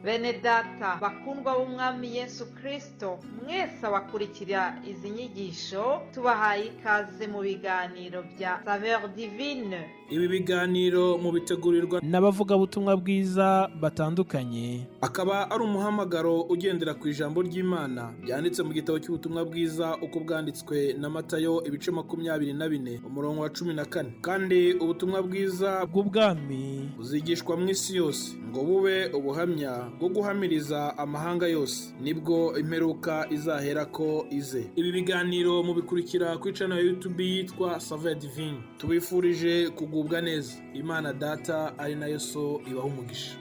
Bene data bakundwa b'umwami Yesu Kristo, mwese abakurikira izi nyigisho tubahaye ikaze mu biganiro bya Saveur Divine. Ibi biganiro mu bitegurirwa n'abavugabutumwa bwiza batandukanye, akaba ari umuhamagaro ugendera ku ijambo ry'Imana byanditse mu gitabo cy'ubutumwa bwiza uko bwanditswe na Matayo ibice 24 umurongo wa 14. Kandi ubutumwa bwiza bw'ubwami buzigishwa mu isi yose ngo bube ubuhamya bwo guhamiriza amahanga yose, nibwo imperuka izaherako ize. Ibi biganiro mubikurikira ku channel ya YouTube yitwa Saveur Divine. Tubifurije kugubwa neza. Imana Data ari nayo So ibaha umugisha.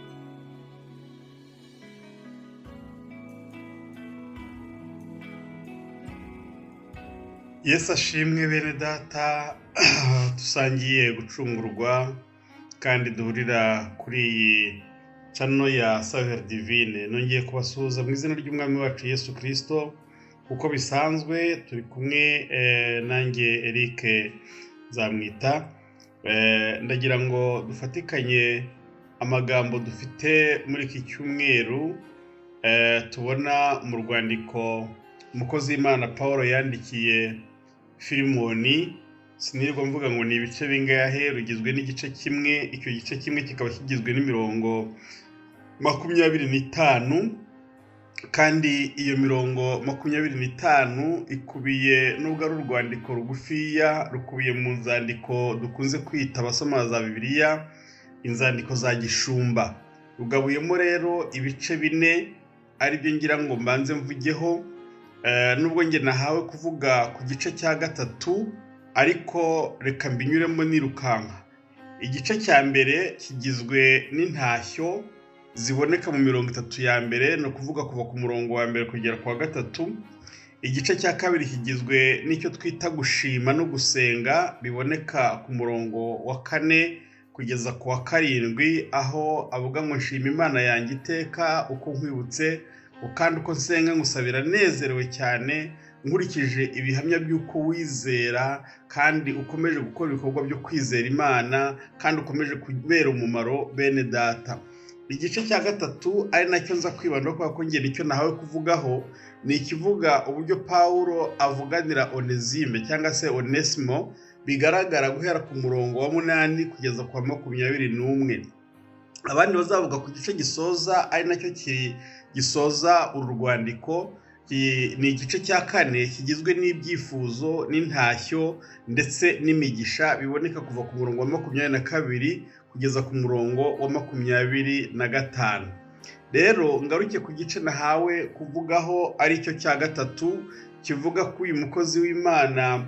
Yesu ashimwe bene data, dusangiye gucungurwa kandi duhurira kuri iyi channel ya Saveur Divine. Nongeye kubasuhuza mu izina ry'umwami wacu Yesu Kristo. Uko bisanzwe turi kumwe nanjye Eric Zamwita. Ndagira ngo dufatikanye amagambo dufite muri iki cyumweru tubona mu rwandiko umukozi w'Imana Paul yandikiye Filimoni. Sinirwa mvuga ngo ni ibice bingahe, rugizwe n'igice kimwe. Icyo gice kimwe kikaba kigizwe n'imirongo 25, kandi iyo mirongo 25 ikubiye nubwo ari urwandiko rugufiya, rukubiye mu nzandiko dukunze kwita abasoma za Bibiliya inzandiko za gishumba. Rugabuyemo rero ibice 4, ari byo ngira ngo mbanze mvugeho. Nubwo nge nahawe kuvuga ku gice cya 3, ariko reka mbinyuremo nirukanka. Igice cya mbere kigizwe n'intashyo ziboneka mu 30 ya mbere, no kuvuga kuva ku murongo wa mbere kugera ku wa 3. Igice cya kabiri kigizwe n'icyo twita gushima no gusenga, biboneka ku murongo wa 4 kugeza ku wa 7, aho avuga ngo nshima Imana yanjye iteka uko nkwibutse, kandi uko nsenga ngusabira nezerewe cyane, nkurikije ibihamya by'uko wizera kandi ukomeje gukora ibikorwa byo kwizera Imana, kandi ukomeje kubera umumaro bene data. Igice cya 3 ari nacyo nza kwibandaho kuko nge nicyo nahawe kuvugaho, ni ikivuga uburyo Paulo avuganira Onesime cyangwa se Onesimo, bigaragara guhera ku murongo wa 8 kugeza ku wa 21. Abandi bazavuga ku gice gisoza, ari nacyo gisoza uru rwandiko. Ni igice cya 4 kigizwe n'ibyifuzo n'intashyo ndetse n'imigisha, biboneka kuva ku murongo wa 22 kugeza ku murongo wa 25. Rero ngaruke ku gice nahawe kuvugaho, ari cyo cya 3 kivuga ku uyu mukozi w'Imana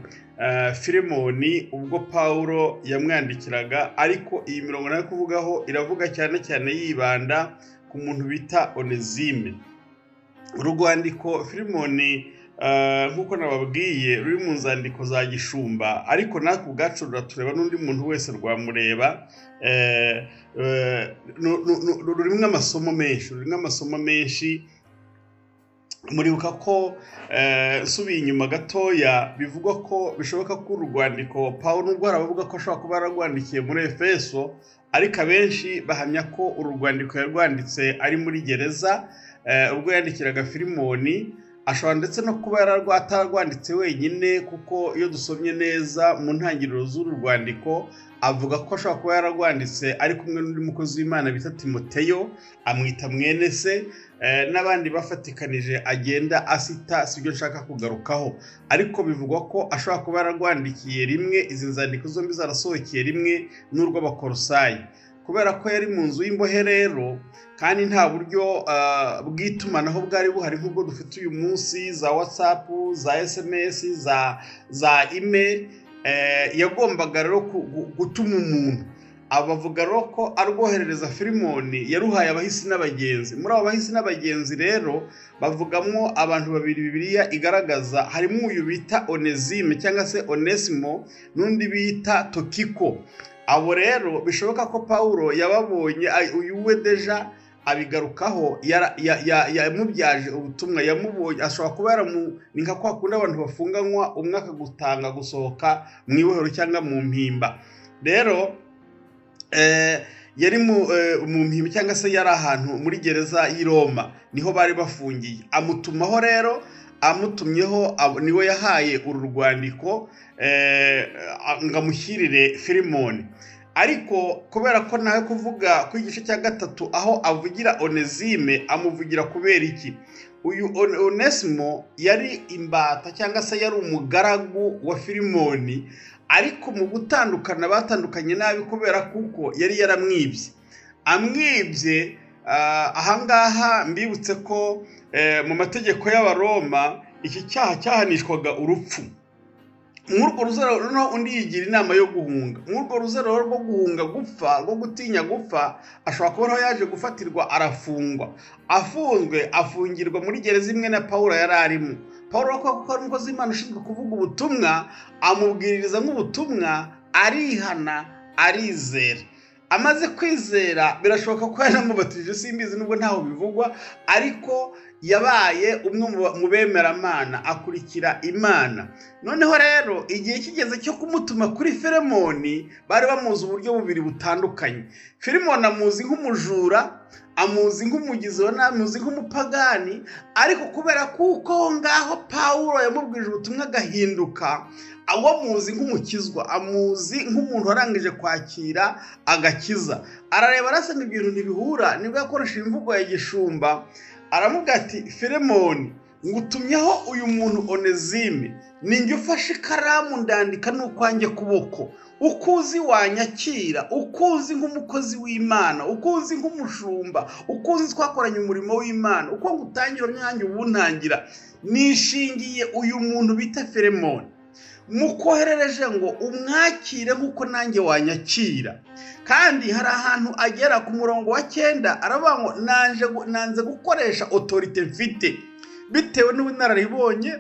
Filimoni ubwo Paulo yamwandikiraga. Ariko iyi mirongo nayo kuvugaho iravuga cyane cyane yibanda ku muntu bita Onesime. Urwandiko Filimoni nkuko nababwiye ruri mu nzandiko za gishumba, ariko natwe ubwacu ruratureba n'undi muntu wese rwamureba. Rurimo amasomo menshi. Muribuka ko subiye inyuma gatoya bivugwa ko bishoboka ko urwandiko Paulo nubwo aravuga ko ashobora kuba yararwandikiye muri Efeso, ariko abenshi bahamya ko uru rwandiko yarwanditse ari muri gereza ubwo yandikiraga Filimoni. Ashobora ndetse no kuba atararwanditse wenyine, kuko iyo dusomye neza mu ntangiriro z'uru rwandiko avuga ko ashobora kuba yararwanditse ari kumwe n'undi mukozi w'Imana bita Timoteyo, amwita mwene se, n'abandi bafatikanije agenda asita, sibyo nshaka kugarukaho. Ariko bivugwa ko ashobora kuba yararwandikiye rimwe, izi nzandiko zombi zarasohokeye rimwe n'urw'Abakolosayi. Kubera ko yari mu nzu y'imbohe rero, kandi nta buryo bw'itumanaho bwari buhari nk'ubwo dufite uyu munsi, za WhatsApp, za SMS, za email, yagombaga rero gutuma umuntu. Abavuga rero ko arwoherereza Filimoni yaruhaye abahisi n'abagenzi. Muri abo bahisi n'abagenzi rero bavugamo abantu babiri Bibiliya igaragaza, harimo uyu bita Onesime cyangwa se Onesimo, n'undi bita Tokiko. Abo rero bishoboka ko Paulo yababonye, uyu we deja abigarukaho, yamubyaje ubutumwa, yamubonye. Ashobora kuba ni nka kwa kundi abantu bafunganywa, umwe akagutanga gusohoka mu ibohero cyangwa mu mpimba. Rero yari mu mpimbi cyangwa se yari ahantu muri gereza y'i Roma, niho bari bafungiye. Amutumaho rero, amutumyeho niwe yahaye uru rwandiko ngo amushyirire Filemoni. Ariko kubera ko nawe kuvuga ku igice cya 3 aho avugira Onesime, amuvugira kubera iki? Uyu Onesimo yari imbata cyangwa se yari umugaragu wa Filemoni, ariko mu gutandukana batandukanye nabi kubera kuko yari yaramwibye. Amwibye ahangaha mbibutse ko mu mategeko y'Abaroma iki cyaha cyahanishwaga urupfu. Mwurwo ruzero noneho undi yigira inama yo guhunga. Mwurwo ruzero rwo guhunga gupfa, rwo gutinya gupfa, ashobora kuba yaje gufatirwa arafungwa. Afunzwe afungirwa muri gereza imwe na Paulo yari arimo. Paulo ko ari umukozi w'Imana ushinzwe kuvuga ubutumwa, amubwiririza nk'ubutumwa, arihana, arizera. Amaze kwizera birashoboka ko yanamubatije, simbizi nubwo ntaho bivugwa, ariko yabaye umwe mu bemeramana, akurikira Imana. Noneho rero igihe kigeze cyo kumutuma kuri Filemoni, bari bamuzi uburyo bubiri butandukanye. Filemoni amuzi nk'umujura, amuzi nk'umugizi wa nabi, amuzi nk'umupagani, ariko kubera kuko ngaho Paulo yamubwije ubutumwa agahinduka, amuzi nk'umukizwa, amuzi nk'umuntu warangije kwakira agakiza. Arareba arasanga ibintu ntibihura, nibwo yakoresha imvugo ya gishumba. Aramubwira ati, Filemoni, ngutumyeho uyu muntu Onesime, ninjye ufashe ikaramu ndandika n'ukwanjye kuboko. Ukuzi wanyakira, ukuzi nk'umukozi w'Imana, ukuzi nk'umushumba, ukuzi twakoranye umurimo w'Imana, uko ngutangira myanjye ubuntangira. Nishingiye uyu muntu bita Filemoni, mukoherereje ngo umwakire nk'uko nanjye wanyakira. Kandi hari ahantu agera ku murongo wa 9 aravuga ngo nanze gukoresha autorite mfite, bitewe n'ubunararibonye,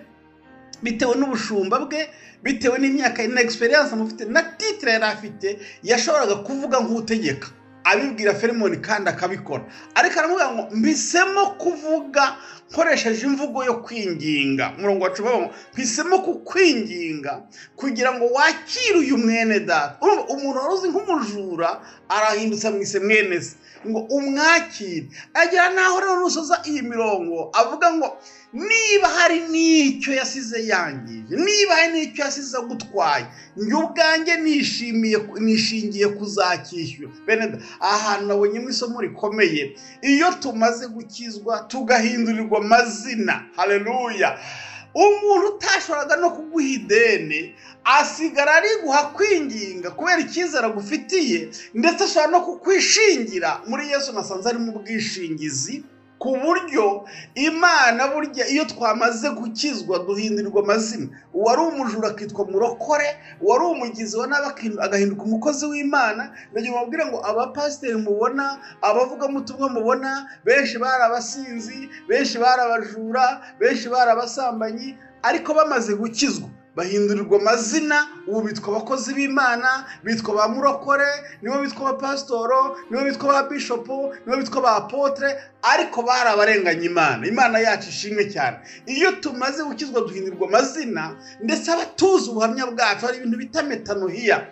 bitewe n'ubushumba bwe, bitewe n'imyaka na experience amufite na titre yari afite, yashoboraga kuvuga nk'utegeka. Abibwira Filemoni kandi akabikora. Ariko aravuga ngo mpisemo kuvuga nkoresheje imvugo yo kwinginga. Murongo wa 10 mpisemo kukwinginga kugira ngo wakire uyu mwene data. Umuntu waruzi nk'umujura arahindutsa mwise mwene se ngo umwakire. Agira naho rero nusoza iyi mirongo avuga ngo niba hari n'icyo yasize yangije, niba hari n'icyo yasize gutwaye, njye ubwanjye nishingiye kuzakishyura. Bene ahantu nabonye mu isomo rikomeye, iyo tumaze gukizwa tugahindurirwa amazina, haleluya, umuntu utashoboraga no kuguha ideni asigara ari guha kwinginga kubera icyizere agufitiye, ndetse ashobora no kukwishingira. Muri Yesu nasanze ari mu bwishingizi, ku buryo Imana burya iyo twamaze gukizwa duhindurirwa amazina. Uwari umujura akitwa murokore, uwari umugizi wa nabi agahinduka umukozi w'Imana. Ndagira mubwire ngo abapasiteri mubona, abavugabutumwa mubona, benshi bari abasinzi, benshi bari abajura, benshi bari abasambanyi, ariko bamaze gukizwa bahindurirwa amazina. Ubu bitwa abakozi b'Imana, bitwa ba murokore, nibo bitwa abapasitoro, nibo bitwa ba bishopu, nibo bitwa ba apotre, ariko bari abarenganya Imana. Imana yacu ishimwe cyane. Iyo tumaze gukizwa duhindurirwa amazina, ndetse abatuzi ubuhamya bwacu. Hari ibintu bita metanohiya,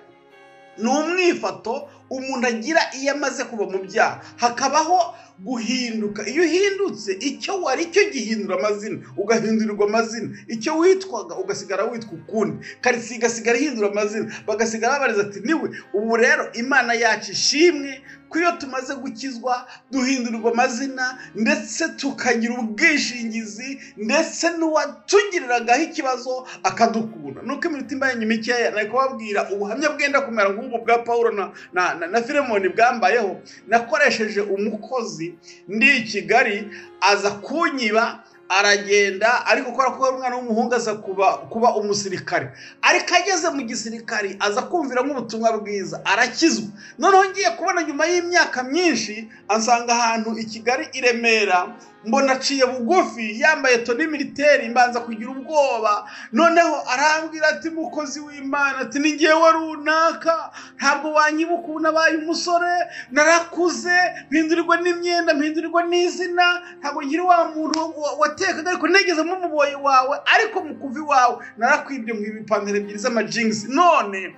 ni umwifato umuntu agira iyo amaze kuba mu byaha, hakabaho guhinduka. Iyo uhindutse, icyo wari cyo gihindura amazina, ugahindurirwa amazina. Icyo witwaga ugasigara witwa ukundi, karisi igasigara ihindura amazina, bagasigara babariza ati niwe. Ubu rero Imana yacu ishimwe ko iyo tumaze gukizwa duhindurirwa amazina, ndetse tukagira ubwishingizi, ndetse n'uwatugiriraga ikibazo akadukunda. Nuko iminota imbaye mikeya nari kubabwira ubuhamya bwenda kumera nk'ubwo bwa Paulo na Filemoni bwambayeho. Nakoresheje umukozi ndi i Kigali, aza kunyiba, aragenda, ariko kubera ko umwana w'umuhungu aza kuba umusirikare, ariko ageze mu gisirikari aza kumvira nk'ubutumwa bwiza, arakizwa. Noneho ngiye kubona nyuma y'imyaka myinshi ansanga ahantu i Kigali i Remera, mbona aciye bugufi yambaye toni militeri, mbanza kugira ubwoba. Noneho arambwira ati mukozi w'Imana, ati ni ngewe runaka, ntabwo wanyibuka, ubu nabaye umusore, narakuze, mpindurirwa n'imyenda, mpindurirwa n'izina, ntabwo nkiri wa muntu watekaga, ariko negeze mu muboyi wawe, ariko mu kuvi wawe narakwibye mu ipantaro ebyiri z'amajingisi. None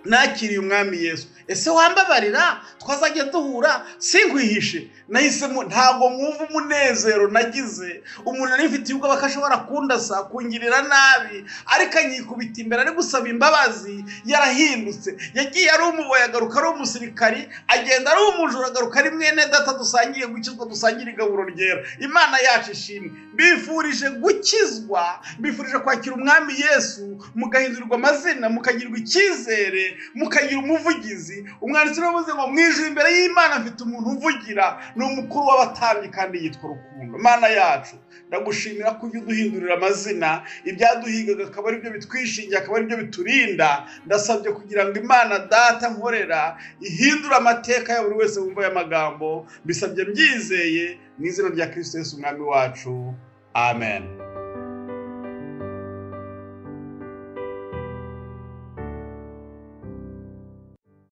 nakiriye umwami Yesu, ese wambabarira twazajya duhura sinkwihishe? Nahisemo ntabwo mwumva umunezero nagize, umuntu nari mfitiye ubwo bakashobora kundasa kungirira nabi, ariko anyikubita imbere ari gusaba imbabazi, yarahindutse, yagiye ari umuboyi agaruka ari umusirikari, agenda ari umujura agaruka ari mwene data, dusangiye gukizwa, dusangira igaburo ryera. Imana yacu ishimwe. Mbifurije gukizwa, mbifurije kwakira umwami Yesu, mugahindurirwa amazina, mukagirwa icyizere, mukagira umuvugizi. Umwanditsi yavuze ngo mwijuru imbere y'Imana mfite umuntu uvugira, ni umukuru w'abatambyi kandi yitwa Rukundo. Mana yacu ndagushimira ko ujya uduhindurira amazina, ibyaduhigaga akaba ari byo bitwishingira, akaba ari byo biturinda. Ndasabye kugira ngo Imana data nkorera ihindura amateka ya buri wese wumva aya magambo, bisabye mbyizeye mu izina rya Kristo Yesu umwami wacu, amen.